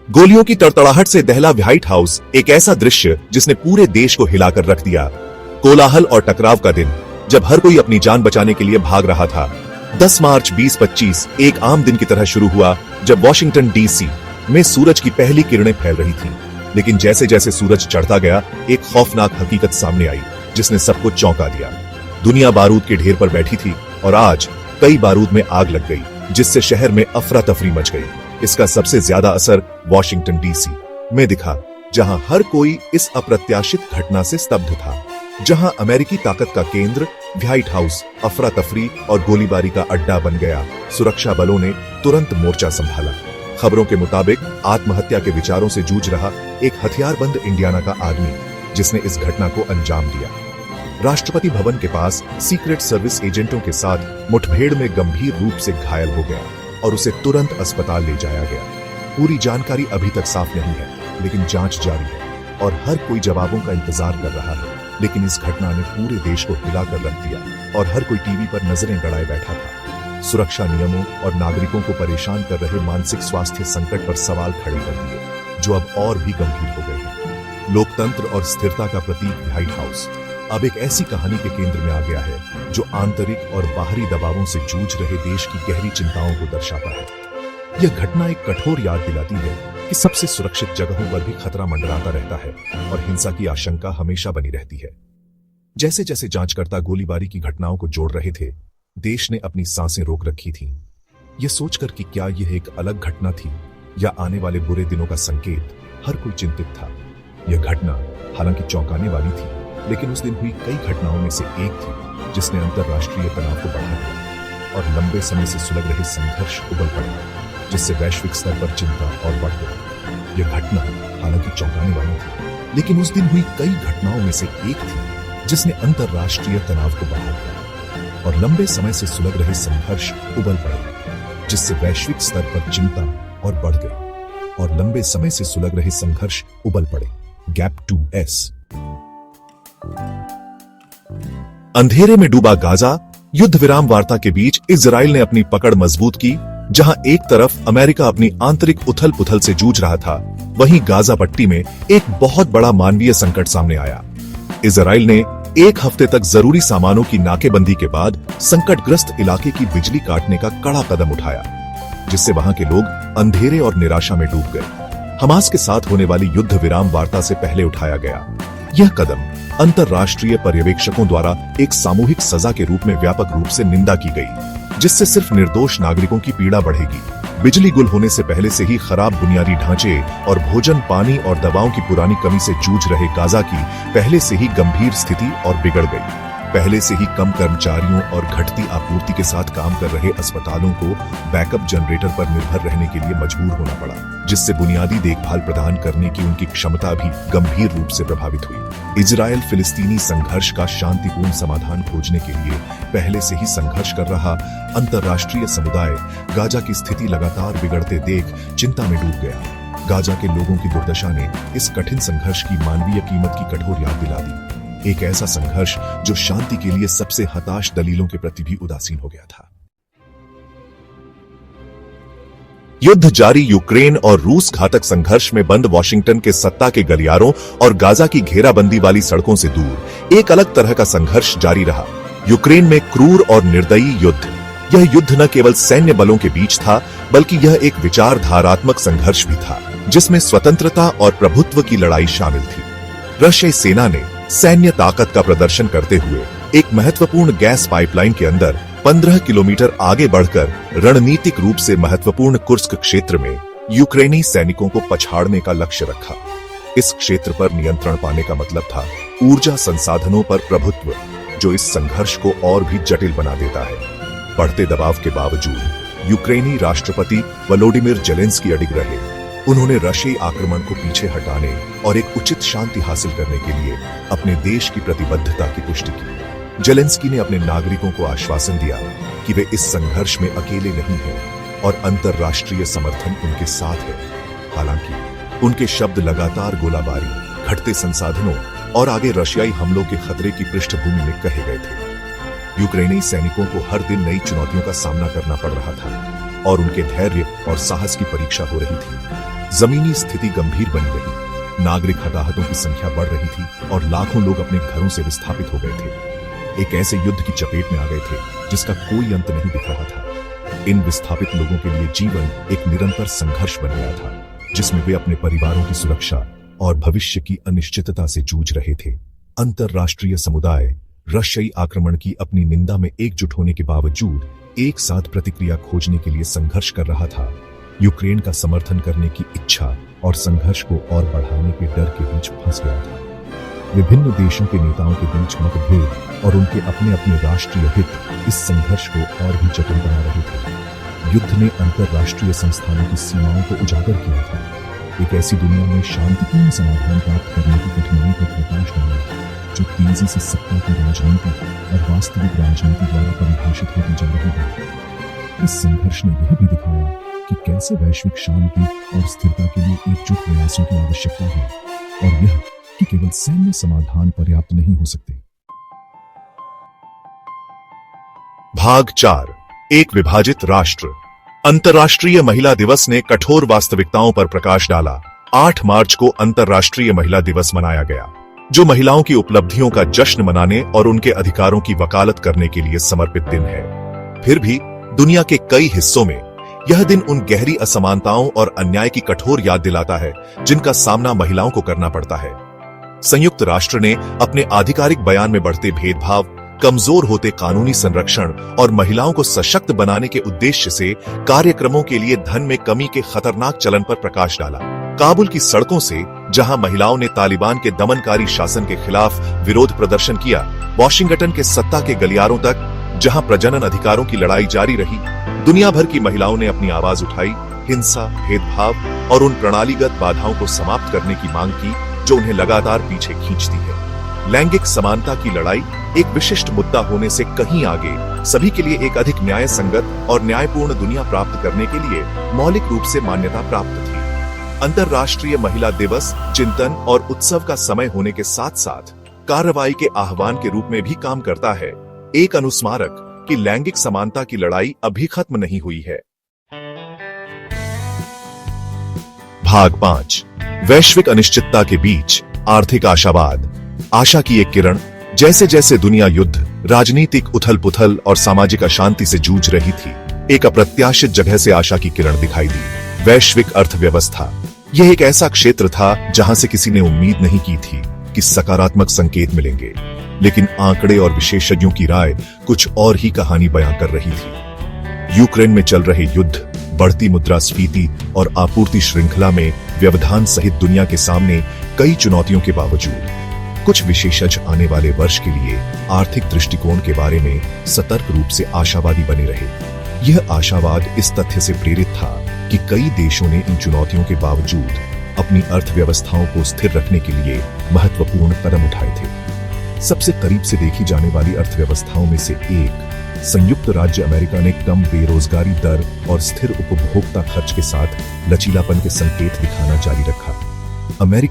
गोलियों की तड़तड़ाहट से दहला व्हाइट हाउस एक ऐसा दृश्य जिसने पूरे देश को हिलाकर रख दिया। कोलाहल और टकराव का दिन, जब हर कोई अपनी जान बचाने के लिए भाग रहा था। 10 मार्च 2025 एक आम दिन की तरह शुरू हुआ, जब वॉशिंगटन डीसी में सूरज की पहली किरणें फैल रही थीं। लेकिन जैसे जैसे सूरज चढ़ता गया, एक खौफनाक हकीकत सामने आई, जिसने सबको चौंका दिया। दुनिया बारूद के ढेर पर बैठी थी और आज कई बारूद में आग लग गई, जिससे शहर में अफरा तफरी मच गई। इसका सबसे ज्यादा असर वॉशिंगटन डीसी में दिखा, जहां हर कोई इस अप्रत्याशित घटना से स्तब्ध था। जहां अमेरिकी ताकत का केंद्र व्हाइट हाउस अफरा तफरी और गोलीबारी का अड्डा बन गया, सुरक्षा बलों ने तुरंत मोर्चा संभाला। खबरों के मुताबिक आत्महत्या के विचारों से जूझ रहा एक हथियारबंद इंडियाना का आदमी, जिसने इस घटना को अंजाम दिया, राष्ट्रपति भवन के पास सीक्रेट सर्विस एजेंटों के साथ मुठभेड़ में गंभीर रूप से घायल हो गया और उसे तुरंत अस्पताल ले जाया गया। पूरी जानकारी अभी तक साफ नहीं है, लेकिन जांच जारी है और हर कोई जवाबों का इंतजार कर रहा है। लेकिन इस घटना ने पूरे देश को हिलाकर रख दिया और हर कोई टीवी पर नजरें गड़ाए बैठा था। सुरक्षा नियमों और नागरिकों को परेशान कर रहे मानसिक स्वास्थ्य संकट पर सवाल खड़े कर दिए, जो अब और भी गंभीर हो गए हैं। लोकतंत्र और स्थिरता का प्रतीक व्हाइट हाउस अब एक ऐसी कहानी के केंद्र में आ गया है, जो आंतरिक और बाहरी दबावों से जूझ रहे देश की गहरी चिंताओं को दर्शाता है। यह घटना एक कठोर याद दिलाती है कि सबसे सुरक्षित जगहों पर भी खतरा मंडराता रहता है और हिंसा की आशंका हमेशा बनी रहती है। जैसे जैसे जांचकर्ता गोलीबारी की घटनाओं को जोड़ रहे थे, देश ने अपनी सांसें रोक रखी थीं, यह सोचकर कि क्या यह एक अलग घटना थी या आने वाले बुरे दिनों का संकेत। हर कोई चिंतित था। यह घटना हालांकि चौंकाने वाली थी, लेकिन उस दिन हुई कई घटनाओं में से एक थी जिसने अंतर्राष्ट्रीय तनाव को बढ़ा दिया और लंबे समय से सुलग रहे संघर्ष उबल पड़े, जिससे वैश्विक स्तर पर चिंता और बढ़ गई। यह घटना हालांकि चौंकाने वाली थी, लेकिन उस दिन हुई कई घटनाओं में से एक थी जिसने अंतर्राष्ट्रीय तनाव को बढ़ा दिया और लंबे समय से सुलग रहे संघर्ष उबल पड़े, जिससे वैश्विक स्तर पर चिंता और बढ़ गई और लंबे समय से सुलग रहे संघर्ष उबल पड़े। Gap 2S। अंधेरे में डूबा गाजा। युद्ध विराम वार्ता के बीच इजराइल ने अपनी पकड़ मजबूत की। जहां एक तरफ अमेरिका अपनी आंतरिक उथल पुथल से जूझ रहा था, वहीं गाजा पट्टी में एक बहुत बड़ा मानवीय संकट सामने आया। इजराइल ने एक हफ्ते तक जरूरी सामानों की नाकेबंदी के बाद संकटग्रस्त इलाके की बिजली काटने का कड़ा कदम उठाया, जिससे वहां के लोग अंधेरे और निराशा में डूब गए। हमास के साथ होने वाली युद्ध विराम वार्ता से पहले उठाया गया यह कदम अंतर्राष्ट्रीय पर्यवेक्षकों द्वारा एक सामूहिक सजा के रूप में व्यापक रूप से निंदा की गई, जिससे सिर्फ निर्दोष नागरिकों की पीड़ा बढ़ेगी। बिजली गुल होने से पहले से ही खराब बुनियादी ढांचे और भोजन, पानी और दवाओं की पुरानी कमी से जूझ रहे गाजा की पहले से ही गंभीर स्थिति और बिगड़ गई। पहले से ही कम कर्मचारियों और घटती आपूर्ति के साथ काम कर रहे अस्पतालों को बैकअप जनरेटर पर निर्भर रहने के लिए मजबूर होना पड़ा, जिससे बुनियादी देखभाल प्रदान करने की उनकी क्षमता भी गंभीर रूप से प्रभावित हुई। इजराइल फिलिस्तीनी संघर्ष का शांतिपूर्ण समाधान खोजने के लिए पहले से ही संघर्ष कर रहा अंतर्राष्ट्रीय समुदाय गाजा की स्थिति लगातार बिगड़ते देख चिंता में डूब गया। गाजा के लोगों की दुर्दशा ने इस कठिन संघर्ष की मानवीय कीमत की कठोर याद दिला दी। एक ऐसा संघर्ष जो शांति के लिए सबसे हताश दलीलों के प्रति भी उदासीन हो गया था। युद्ध जारी। यूक्रेन और रूस घातक संघर्ष में बंद वॉशिंगटन के सत्ता के गलियारों और गाजा की घेराबंदी वाली सड़कों से दूर एक अलग तरह का संघर्ष जारी रहा। यूक्रेन में क्रूर और निर्दयी युद्ध। यह युद्ध न केवल सैन्य बलों के बीच था, बल्कि यह एक विचारधारात्मक संघर्ष भी था, जिसमें स्वतंत्रता और प्रभुत्व की लड़ाई शामिल थी। रशियाई सेना ने सैन्य ताकत का प्रदर्शन करते हुए एक महत्वपूर्ण गैस पाइपलाइन के अंदर 15 किलोमीटर आगे बढ़कर रणनीतिक रूप से महत्वपूर्ण कुर्स्क क्षेत्र में यूक्रेनी सैनिकों को पछाड़ने का लक्ष्य रखा। इस क्षेत्र पर नियंत्रण पाने का मतलब था ऊर्जा संसाधनों पर प्रभुत्व, जो इस संघर्ष को और भी जटिल बना देता है। बढ़ते दबाव के बावजूद यूक्रेनी राष्ट्रपति वोलोडिमिर जेलेंस्की अडिग रहे। उन्होंने रशियाई आक्रमण को पीछे हटाने और एक उचित शांति हासिल करने के लिए अपने देश की प्रतिबद्धता की पुष्टि की। जेलेंस्की ने अपने नागरिकों को आश्वासन दिया कि वे इस संघर्ष में अकेले नहीं हैं और अंतर्राष्ट्रीय समर्थन उनके साथ है। हालांकि उनके शब्द लगातार गोलाबारी, घटते संसाधनों और आगे रशियाई हमलों के खतरे की पृष्ठभूमि में कहे गए थे। यूक्रेनी सैनिकों को हर दिन नई चुनौतियों का सामना करना पड़ रहा था और उनके धैर्य और साहस की परीक्षा हो रही थी। जमीनी स्थिति गंभीर बनी रही। नागरिक हताहतों की संख्या बढ़ रही थी और लाखों लोग अपने घरों से विस्थापित हो गए थे। एक ऐसे युद्ध की चपेट में आ गए थे जिसका कोई अंत नहीं दिख रहा था। इन विस्थापित लोगों के लिए जीवन एक निरंतर संघर्ष बन गया था, जिसमें वे अपने परिवारों की सुरक्षा और भविष्य की अनिश्चितता से जूझ रहे थे। अंतरराष्ट्रीय समुदाय रशियाई आक्रमण की अपनी निंदा में एकजुट होने के बावजूद एक साथ प्रतिक्रिया खोजने के लिए संघर्ष कर रहा था। यूक्रेन का समर्थन करने की इच्छा और संघर्ष को और बढ़ाने के डर के बीच फंस गया था। विभिन्न देशों के नेताओं के बीच मतभेद और उनके अपने अपने राष्ट्रीय हित इस संघर्ष को और भी जटिल बना रहे थे। युद्ध ने अंतरराष्ट्रीय संस्थानों की सीमाओं को उजागर किया था। एक ऐसी दुनिया में शांतिपूर्ण समाधान प्राप्त करने की कठिनाई पर प्रकाश डाला, जो तेजी से सत्ता की राजनीति और वास्तविक राजनीति द्वारा परिभाषित होती जा रही है। इस संघर्ष ने यह भी दिखाया कि कैसे वैश्विक शांति और स्थिरता के लिए एकजुट प्रयासों की आवश्यकता है, और यह कि केवल सैन्य समाधान पर्याप्त नहीं हो सकते। भाग 4, एक विभाजित राष्ट्र। अंतर्राष्ट्रीय महिला दिवस ने कठोर वास्तविकताओं पर प्रकाश डाला। 8 मार्च को अंतर्राष्ट्रीय महिला दिवस मनाया गया, जो महिलाओं की उपलब्धियों का जश्न मनाने और उनके अधिकारों की वकालत करने के लिए समर्पित दिन है। फिर भी दुनिया के कई हिस्सों में यह दिन उन गहरी असमानताओं और अन्याय की कठोर याद दिलाता है जिनका सामना महिलाओं को करना पड़ता है। संयुक्त राष्ट्र ने अपने आधिकारिक बयान में बढ़ते भेदभाव, कमजोर होते कानूनी संरक्षण और महिलाओं को सशक्त बनाने के उद्देश्य से कार्यक्रमों के लिए धन में कमी के खतरनाक चलन पर प्रकाश डाला। काबुल की सड़कों से जहां महिलाओं ने तालिबान के दमनकारी शासन के खिलाफ विरोध प्रदर्शन किया, वाशिंगटन के सत्ता के गलियारों तक जहां प्रजनन अधिकारों की लड़ाई जारी रही, दुनिया भर की महिलाओं ने अपनी आवाज उठाई, हिंसा, भेदभाव और उन प्रणालीगत बाधाओं को समाप्त करने की मांग की जो उन्हें लगातार पीछे खींचती है। लैंगिक समानता की लड़ाई एक विशिष्ट मुद्दा होने से कहीं आगे सभी के लिए एक अधिक न्याय संगत और न्यायपूर्ण दुनिया प्राप्त करने के लिए मौलिक रूप से मान्यता प्राप्त थी। अंतर्राष्ट्रीय महिला दिवस चिंतन और उत्सव का समय होने के साथ साथ कार्रवाई के आह्वान के रूप में भी काम करता है, एक अनुस्मारक कि लैंगिक समानता की लड़ाई अभी खत्म नहीं हुई है। भाग 5, वैश्विक अनिश्चितता के बीच आर्थिक आशावाद। आशा की एक किरण। जैसे जैसे दुनिया युद्ध, राजनीतिक उथल-पुथल और सामाजिक अशांति से जूझ रही थी, एक अप्रत्याशित जगह से आशा की किरण दिखाई दी। वैश्विक अर्थव्यवस्था। यह एक ऐसा क्षेत्र था जहां से किसी ने उम्मीद नहीं की थी कि सकारात्मक संकेत मिलेंगे, लेकिन आंकड़े और विशेषज्ञों की राय कुछ और ही कहानी बयां कर रही थी। यूक्रेन में चल रहे युद्ध, बढ़ती मुद्रास्फीति और आपूर्ति श्रृंखला में व्यवधान सहित दुनिया के सामने कई चुनौतियों के बावजूद कुछ विशेषज्ञ आने वाले वर्ष के लिए आर्थिक दृष्टिकोण के बारे में सतर्क रूप से आशावादी बने रहे। यह आशावाद इस तथ्य से प्रेरित था कि कई देशों ने इन चुनौतियों के बावजूद अपनी अर्थव्यवस्थाओं को स्थिर रखने के लिए महत्वपूर्ण कदम उठाए थे। सबसे करीब से देखी जाने वाली अर्थव्यवस्थाओं में से एक संयुक्त राज्य अमेरिका ने कम बेरोजगारी दर और स्थिर उपभोक्ता खर्च के साथ लचीलापन के संकेत दिखाना जारी रखा। अमेरिका